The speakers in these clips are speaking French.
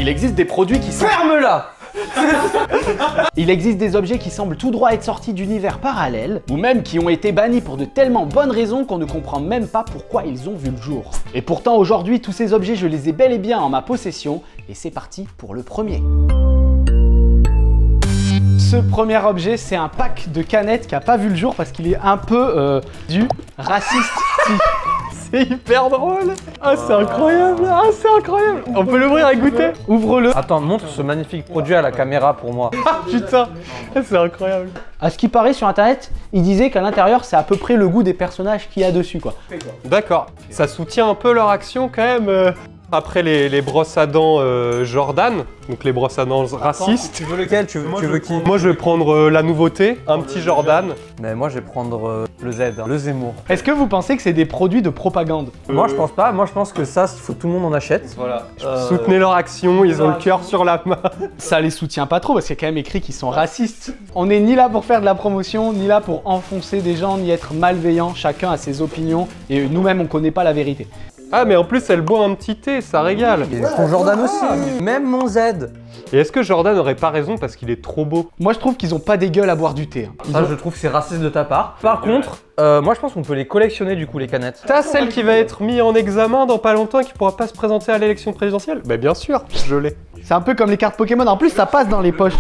Il existe des produits qui sont... Ferme-la! Il existe des objets qui semblent tout droit être sortis d'univers parallèles, ou même qui ont été bannis pour de tellement bonnes raisons qu'on ne comprend même pas pourquoi ils ont vu le jour. Et pourtant aujourd'hui, tous ces objets, je les ai bel et bien en ma possession, et c'est parti pour le premier. Ce premier objet, c'est un pack de canettes qui a pas vu le jour parce qu'il est un peu du raciste. C'est hyper drôle. Ah, c'est incroyable. Ah, c'est incroyable. On peut l'ouvrir et goûter. Ouvre-le. Attends, montre ce magnifique produit à la caméra pour moi. Ah putain, c'est incroyable. À ce qui paraît sur internet, il disait qu'à l'intérieur, c'est à peu près le goût des personnages qu'il y a dessus, quoi. D'accord. Ça soutient un peu leur action quand même. Après les brosses à dents Jordan, donc les brosses à dents racistes. Tu veux lequel? Tu veux qui? Moi je vais prendre la nouveauté, un petit Jordan. Mais moi je vais prendre le Z, le Zemmour. Est-ce que vous pensez que c'est des produits de propagande? Moi je pense pas, moi je pense que ça, il faut que tout le monde en achète. Voilà. Soutenez leur action, ils ont le cœur sur la main. Ça les soutient pas trop parce qu'il y a quand même écrit qu'ils sont racistes. On n'est ni là pour faire de la promotion, ni là pour enfoncer des gens, ni être malveillant. Chacun a ses opinions et nous-mêmes on connaît pas la vérité. Ah mais en plus elle boit un petit thé, ça régale. Et ton Jordan aussi, même mon Z. Et est-ce que Jordan aurait pas raison parce qu'il est trop beau? Moi je trouve qu'ils ont pas des gueules à boire du thé. Ça je trouve que c'est raciste de ta part. Par contre, moi je pense qu'on peut les collectionner du coup les canettes. T'as celle qui va être mise en examen dans pas longtemps et qui pourra pas se présenter à l'élection présidentielle? Bah bien sûr, je l'ai. C'est un peu comme les cartes Pokémon, en plus ça passe dans les poches.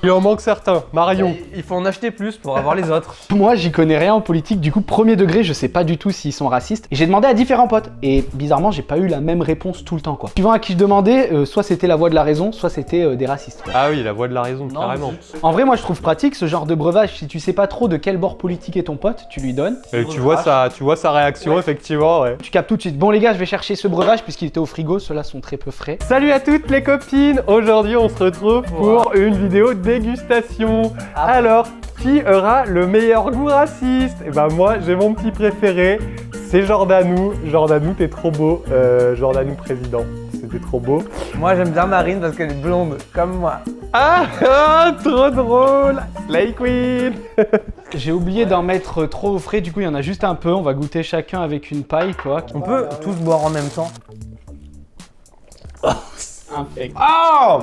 Il en manque certains, Marion. Il faut en acheter plus pour avoir les autres. Moi j'y connais rien en politique, du coup premier degré je sais pas du tout s'ils sont racistes. Et j'ai demandé à différents potes, et bizarrement j'ai pas eu la même réponse tout le temps quoi. Suivant à qui je demandais, soit c'était la voix de la raison, soit c'était des racistes quoi. Ah oui, la voix de la raison, carrément. En vrai moi je trouve pratique ce genre de breuvage, si tu sais pas trop de quel bord politique est ton pote, tu lui donnes. Et tu vois sa réaction effectivement, ouais. Tu captes tout de suite, bon les gars je vais chercher ce breuvage puisqu'il était au frigo, ceux-là sont très peu frais. Salut à toutes les copines. Aujourd'hui on se retrouve pour une vidéo dégustation. Alors, qui aura le meilleur goût raciste? Et ben moi j'ai mon petit préféré, c'est Jordanou. Jordanou t'es trop beau, Jordanou président, c'était trop beau. Moi j'aime bien Marine parce qu'elle est blonde, comme moi. Ah, trop drôle, Slay Queen. J'ai oublié d'en mettre trop au frais, du coup il y en a juste un peu, on va goûter chacun avec une paille quoi. On peut tous boire en même temps. Infect. Oh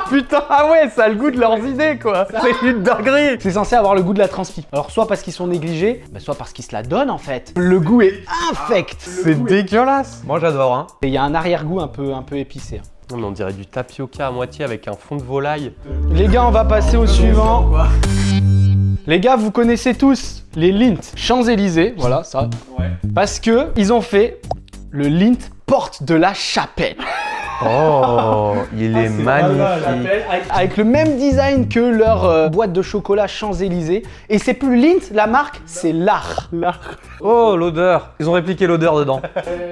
putain, ah ouais, ça a le goût de leurs idées quoi. C'est une dinguerie. C'est censé avoir le goût de la transpi. Alors soit parce qu'ils sont négligés, soit parce qu'ils se la donnent en fait. Le goût est infect. C'est dégueulasse. Moi j'adore hein. Et il y a un arrière-goût un peu épicé. Non, mais on dirait du tapioca à moitié avec un fond de volaille. Les gars, on va passer au suivant. Les gars, vous connaissez tous les Lindt Champs-Élysées, voilà ça. Ouais. Parce que ils ont fait le Lindt Porte de la Chapelle. Oh, il est magnifique. Avec le même design que leur boîte de chocolat Champs-Élysées. Et c'est plus Lindt, la marque, c'est l'art. Oh, l'odeur. Ils ont répliqué l'odeur dedans.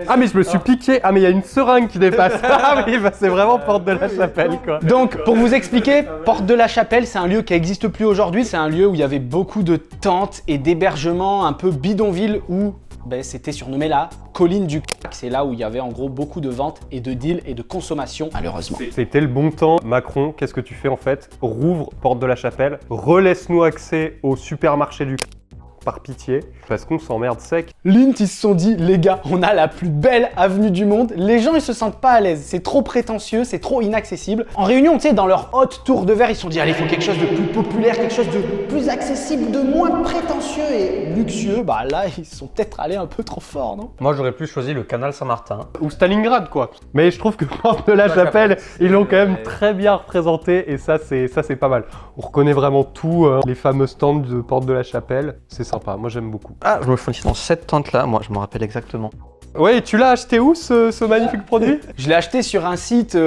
Ah mais je me suis piqué. Ah mais il y a une seringue qui dépasse. Ah oui, bah c'est vraiment Porte de la Chapelle quoi. Donc pour vous expliquer, Porte de la Chapelle, c'est un lieu qui n'existe plus aujourd'hui. C'est un lieu où il y avait beaucoup de tentes et d'hébergements un peu bidonville où c'était surnommé la colline du crack. C'est là où il y avait en gros beaucoup de ventes et de deals et de consommation, malheureusement. C'était le bon temps. Macron, qu'est-ce que tu fais en fait? Rouvre Porte de la Chapelle, relaisse-nous accès au supermarché du par pitié, parce qu'on s'emmerde sec. Lindt, ils se sont dit, les gars, on a la plus belle avenue du monde. Les gens, ils se sentent pas à l'aise. C'est trop prétentieux, c'est trop inaccessible. En réunion, tu sais, dans leur haute tour de verre, ils se sont dit, allez, il faut quelque chose de plus populaire, quelque chose de plus accessible, de moins prétentieux et luxueux. Bah là, ils sont peut-être allés un peu trop fort, non? Moi, j'aurais plus choisi le canal Saint-Martin. Ou Stalingrad, quoi. Mais je trouve que Porte de la Chapelle, ils l'ont quand même très bien représenté et ça, c'est pas mal. On reconnaît vraiment tout, les fameux stands de Porte de la Chapelle. C'est sympa, moi j'aime beaucoup. Ah, je me choisis dans cette tente-là, moi je me rappelle exactement. Ouais, et tu l'as acheté où ce magnifique produit? Je l'ai acheté sur un site,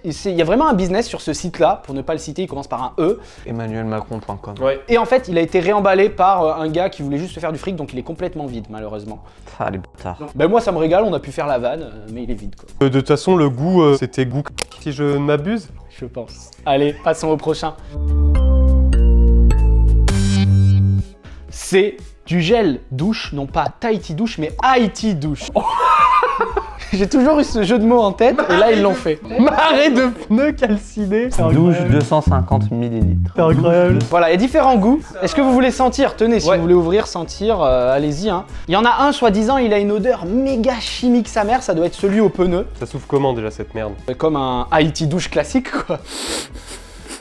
il y a vraiment un business sur ce site-là, pour ne pas le citer, il commence par un E. Emmanuelmacron.com. Ouais. Et en fait, il a été réemballé par un gars qui voulait juste se faire du fric, donc il est complètement vide, malheureusement. Ah, les bâtards. Ben moi, ça me régale, on a pu faire la vanne, mais il est vide, quoi. De toute façon, le goût, c'était goût si je ne m'abuse. Je pense. Allez, passons au prochain. C'est du gel douche, non pas Tahiti douche, mais Haïti douche. J'ai toujours eu ce jeu de mots en tête et là ils l'ont fait. Marée de pneus calcinés. Douche 250 ml. C'est incroyable. Voilà, il y a différents goûts. Est-ce que vous voulez sentir? Tenez, si vous voulez ouvrir, sentir, allez-y. Hein. Il y en a un, soi-disant, il a une odeur méga chimique sa mère, ça doit être celui aux pneus. Ça souffle comment déjà cette merde? Comme un Haïti douche classique quoi.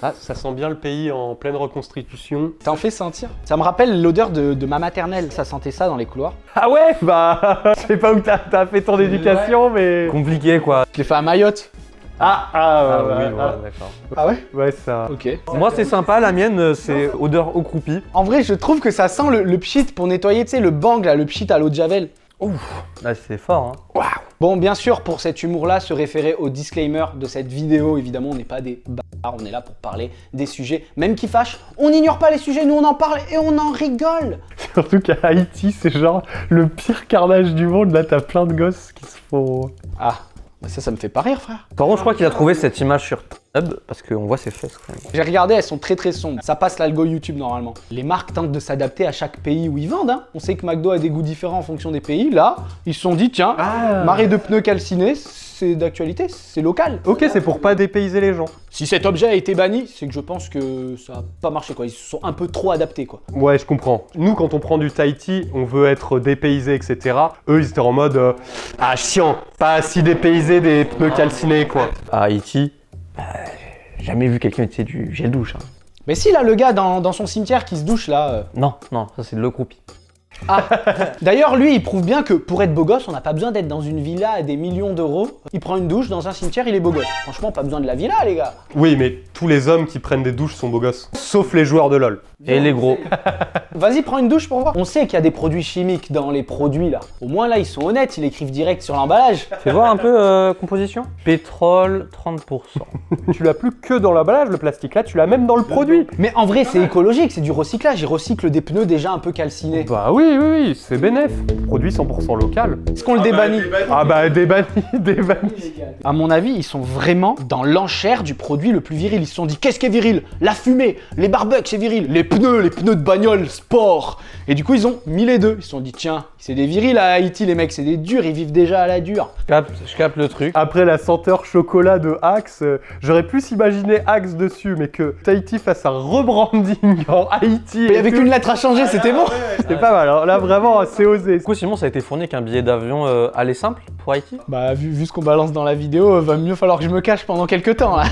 Ah, ça sent bien le pays en pleine reconstitution. T'en fais sentir? Ça me rappelle l'odeur de ma maternelle, ça sentait ça dans les couloirs. Ah ouais? Bah, je sais pas où t'as fait ton éducation, mais... Compliqué quoi. Je l'ai fait à Mayotte. Oui, Voilà, d'accord. Ah ouais? Ouais, ça... Ok. Moi c'est sympa, la mienne c'est odeur eau croupie. En vrai, je trouve que ça sent le pchit pour nettoyer, tu sais, le bang là, le pchit à l'eau de Javel. Ouf, là c'est fort hein. Bon, bien sûr, pour cet humour-là, se référer au disclaimer de cette vidéo, évidemment, on n'est pas des bâtards, on est là pour parler des sujets, même qui fâchent. On n'ignore pas les sujets, nous on en parle et on en rigole. Surtout qu'à Haïti, c'est genre le pire carnage du monde. Là, t'as plein de gosses qui se font... Ah, bah ça me fait pas rire, frère. Par contre je crois qu'il a trouvé cette image sur Hub parce qu'on voit ses fesses quand même. J'ai regardé, elles sont très très sombres. Ça passe l'algo YouTube normalement. Les marques tentent de s'adapter à chaque pays où ils vendent. Hein. On sait que McDo a des goûts différents en fonction des pays. Là, ils se sont dit, tiens, marée de pneus calcinés, c'est d'actualité, c'est local. Ok, c'est pour pas dépayser les gens. Si cet objet a été banni, c'est que je pense que ça a pas marché quoi. Ils se sont un peu trop adaptés quoi. Ouais, je comprends. Nous, quand on prend du Tahiti, on veut être dépaysé, etc. Eux, ils étaient en mode ah, chiant, pas si dépaysé des pneus calcinés, quoi. À Haïti, jamais vu quelqu'un utiliser du gel douche. Hein. Mais si là, le gars dans son cimetière qui se douche là. Non, ça c'est de l'eau croupie. Ah, d'ailleurs, lui, il prouve bien que pour être beau gosse, on n'a pas besoin d'être dans une villa à des millions d'euros. Il prend une douche dans un cimetière, il est beau gosse. Franchement, pas besoin de la villa, les gars. Oui, mais tous les hommes qui prennent des douches sont beaux gosses. Sauf les joueurs de LoL. Et les gros. Vas-y, prends une douche pour voir. On sait qu'il y a des produits chimiques dans les produits là. Au moins là, ils sont honnêtes, ils écrivent direct sur l'emballage. Fais voir un peu composition. Pétrole 30%. Tu l'as plus que dans l'emballage, le plastique. Là, tu l'as même dans le produit. Mais en vrai, c'est écologique, c'est du recyclage. Ils recyclent des pneus déjà un peu calcinés. Bah oui, c'est bénef. Produit 100% local. Est-ce qu'on le débannit? Ah bah débanni. À mon avis, ils sont vraiment dans l'enchère du produit le plus viril. Ils se sont dit, qu'est-ce qui est viril? La fumée, les barbecues, c'est viril. Les pneus de bagnole, sport. Et du coup, ils ont mis les deux. Ils se sont dit, tiens, c'est des virils à Haïti, les mecs, c'est des durs, ils vivent déjà à la dure. Je capte le truc. Après la senteur chocolat de Axe, j'aurais plus imaginé Axe dessus, mais que Tahiti fasse un rebranding en Haïti. Et avec une lettre à changer, c'était bon. C'était pas mal. Alors là, vraiment, c'est osé. Du coup, Simon, ça a été fourni avec un billet d'avion aller simple pour Haïti. Bah, vu ce qu'on balance dans la vidéo, va mieux falloir que je me cache pendant quelques temps, là.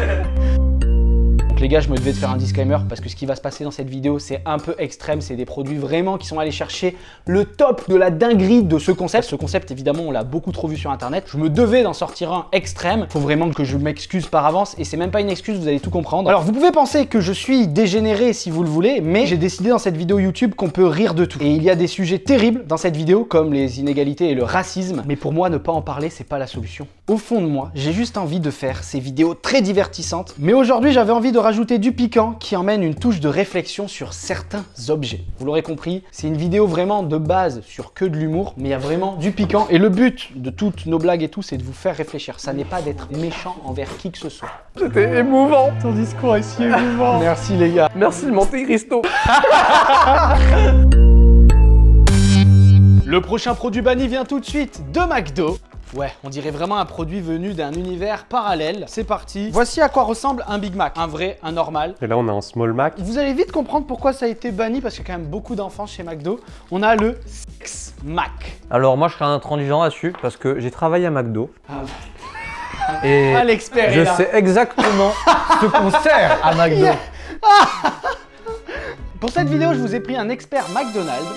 Donc les gars, je me devais de faire un disclaimer parce que ce qui va se passer dans cette vidéo, c'est un peu extrême. C'est des produits vraiment qui sont allés chercher le top de la dinguerie de ce concept. Ce concept, évidemment, on l'a beaucoup trop vu sur Internet. Je me devais d'en sortir un extrême. Faut vraiment que je m'excuse par avance et c'est même pas une excuse, vous allez tout comprendre. Alors, vous pouvez penser que je suis dégénéré si vous le voulez, mais j'ai décidé dans cette vidéo YouTube qu'on peut rire de tout. Et il y a des sujets terribles dans cette vidéo, comme les inégalités et le racisme. Mais pour moi, ne pas en parler, c'est pas la solution. Au fond de moi, j'ai juste envie de faire ces vidéos très divertissantes. Mais aujourd'hui, j'avais envie de rajouter du piquant qui emmène une touche de réflexion sur certains objets. Vous l'aurez compris, c'est une vidéo vraiment de base sur que de l'humour, mais il y a vraiment du piquant. Et le but de toutes nos blagues et tout, c'est de vous faire réfléchir. Ça n'est pas d'être méchant envers qui que ce soit. C'était émouvant. Ton discours est si émouvant. Merci les gars. Merci Monte Cristo. Le prochain produit banni vient tout de suite de McDo. Ouais, on dirait vraiment un produit venu d'un univers parallèle. C'est parti. Voici à quoi ressemble un Big Mac. Un vrai, un normal. Et là, on a un Small Mac. Vous allez vite comprendre pourquoi ça a été banni, parce qu'il y a quand même beaucoup d'enfants chez McDo. On a le Sex Mac. Alors moi je serais intransigeant là-dessus parce que j'ai travaillé à McDo. Et Ah, l'expert je est là. sais exactement ce qu'on sert à McDo. Pour cette vidéo, je vous ai pris un expert McDonald's.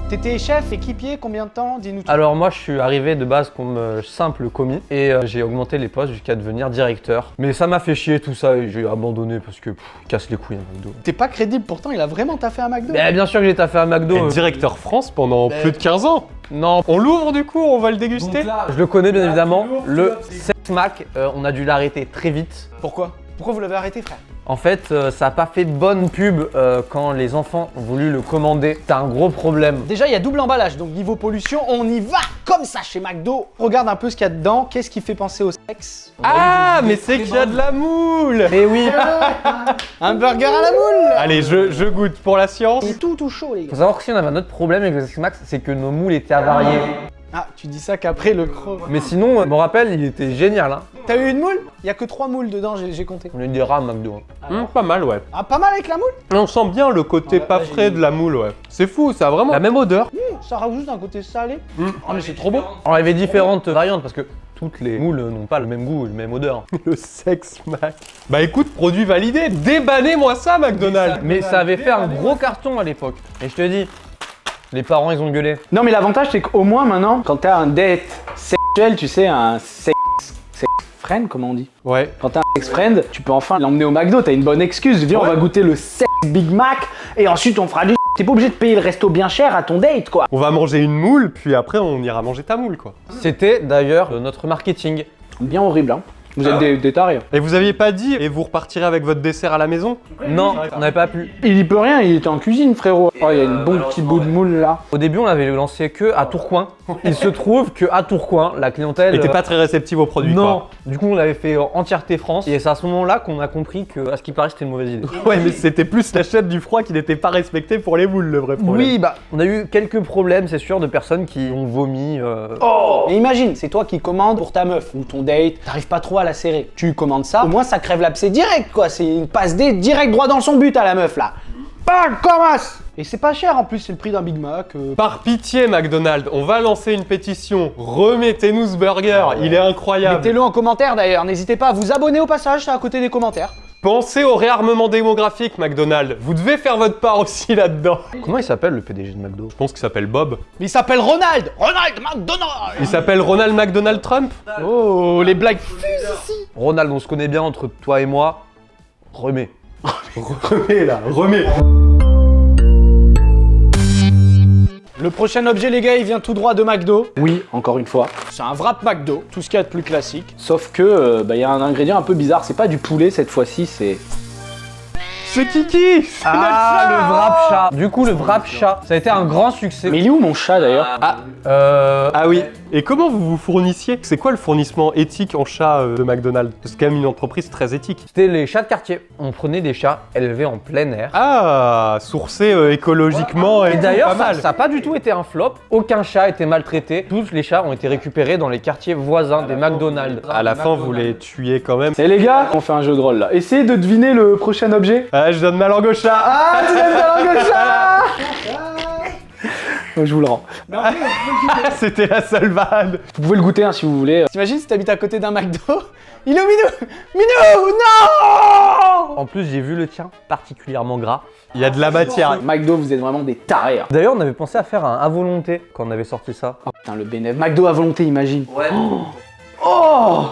T'étais chef, équipier, combien de temps? Dis-nous tout. Alors moi je suis arrivé de base comme simple commis et j'ai augmenté les postes jusqu'à devenir directeur. Mais ça m'a fait chier tout ça et j'ai abandonné parce que casse les couilles à McDo. T'es pas crédible, pourtant il a vraiment taffé à McDo. Mais bien sûr que j'ai taffé à McDo. Et directeur France pendant plus de 15 ans. Non. On l'ouvre du coup, on va le déguster. Je le connais bien évidemment. Le Sex Mac, on a dû l'arrêter très vite. Pourquoi vous l'avez arrêté, frère? En fait, ça a pas fait de bonne pub quand les enfants ont voulu le commander. T'as un gros problème. Déjà, il y a double emballage, donc niveau pollution, on y va comme ça chez McDo. Regarde un peu ce qu'il y a dedans. Qu'est-ce qui fait penser au sexe? Ah, mais c'est qu'il y a de la moule. Mais oui. Un burger à la moule. Allez, je goûte pour la science. Il est tout chaud, les gars. Faut savoir que si on avait un autre problème avec le Sex Mac, c'est que nos moules étaient avariés. Ah, tu dis ça qu'après le croc. Mais sinon, je me rappelle, il était génial. Hein. T'as eu une moule? Il y a que 3 moules dedans, j'ai compté. On a eu des rats à McDo. Hein. Pas mal, ouais. Ah, pas mal avec la moule? On sent bien le côté pas frais de la moule, ouais. C'est fou, ça a vraiment la même odeur. Ça rajoute un côté salé. Ah, mais c'est trop beau. Alors, il y avait différentes variantes parce que toutes les moules n'ont pas le même goût et la même odeur. Le sexe Mac. Bah écoute, produit validé, débannez-moi ça, McDonald's. Mais ça avait fait un gros carton à l'époque. Et je te dis, les parents ils ont gueulé. Non, mais l'avantage, c'est qu'au moins maintenant, quand t'as un date sexuel, tu sais, un sex friend, comment on dit? Ouais. Quand t'as un sex friend, tu peux enfin l'emmener au McDo, t'as une bonne excuse. Viens, on va goûter le sex Big Mac et ensuite on fera du. T'es pas obligé de payer le resto bien cher à ton date, quoi. On va manger une moule, puis après on ira manger ta moule, quoi. C'était d'ailleurs notre marketing. Bien horrible, hein. Vous êtes des tarés. Et vous aviez pas dit, et vous repartirez avec votre dessert à la maison? Non, on n'avait pas pu. Il y peut rien, il était en cuisine, frérot. Oh, il y a une bonne petite bout de moule là. Au début, on l'avait lancé que à Tourcoing. Il se trouve que à Tourcoing, la clientèle Et t'es pas très réceptive aux produits, non. Du coup, on l'avait fait en entièreté France. Et c'est à ce moment-là qu'on a compris que, à ce qui paraît, c'était une mauvaise idée. quoi. Ouais, mais c'était plus la chaîne du froid qui n'était pas respectée pour les moules, le vrai problème. Oui, bah, on a eu quelques problèmes, c'est sûr, de personnes qui ont vomi. Oh. Mais imagine, c'est toi qui commandes pour ta meuf ou ton date, t'arrives pas trop à la serrer. Tu commandes ça, au moins ça crève l'abcès direct, quoi. C'est une passe D direct droit dans son but à la meuf là. Bang, commence. Et c'est pas cher en plus, c'est le prix d'un Big Mac. Par pitié, McDonald's, on va lancer une pétition. Remettez-nous ce burger, il est incroyable. Mettez-le en commentaire d'ailleurs, n'hésitez pas à vous abonner au passage, c'est à côté des commentaires. Pensez au réarmement démographique, McDonald's. Vous devez faire votre part aussi là-dedans. Comment il s'appelle le PDG de McDo? Je pense qu'il s'appelle Bob. Mais il s'appelle Ronald McDonald. Il s'appelle Ronald McDonald Trump. Oh, les blagues. Ronald, on se connaît bien entre toi et moi. Remets. Remets là, remets. Le prochain objet, les gars, il vient tout droit de McDo. Oui, encore une fois. C'est un wrap McDo, tout ce qu'il y a de plus classique. Sauf que, il y a un ingrédient un peu bizarre. C'est pas du poulet cette fois-ci, c'est. C'est Kiki. C'est notre chat. Le wrap chat. Du coup, le wrap chat, ça a été un grand succès. Mais il est où mon chat d'ailleurs? Ah oui. Et comment vous vous fournissiez? C'est quoi le fournissement éthique en chat de McDonald's? C'est quand même une entreprise très éthique. C'était les chats de quartier. On prenait des chats élevés en plein air. Ah, sourcé écologiquement Et d'ailleurs, pas mal. ça n'a pas du tout été un flop. Aucun chat a été maltraité. Tous les chats ont été récupérés dans les quartiers voisins des McDonald's. À la fin, vous les tuiez quand même. Et les gars, on fait un jeu de rôle là. Essayez de deviner le prochain objet. Ah, je donne ma langue au chat. Ah, tu donnes ta langue au chat. Je vous le rends. C'était la seule vanne. Vous pouvez le goûter hein, si vous voulez. T'imagines si t'habites à côté d'un McDo? Il est au Minou. Minou, non. En plus, j'ai vu le tien particulièrement gras. Il y a de la matière. McDo, vous êtes vraiment des tarés. Hein. D'ailleurs, on avait pensé à faire un à volonté quand on avait sorti ça. Oh putain, le bénéf. McDo à volonté, imagine. Ouais. Oh.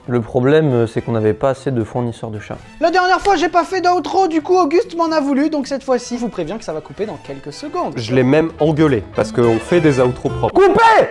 Le problème, c'est qu'on n'avait pas assez de fournisseurs de chats. La dernière fois, j'ai pas fait d'outro, du coup Auguste m'en a voulu, donc cette fois-ci, je vous préviens que ça va couper dans quelques secondes. Je l'ai même engueulé parce qu'on fait des outros propres. Coupé!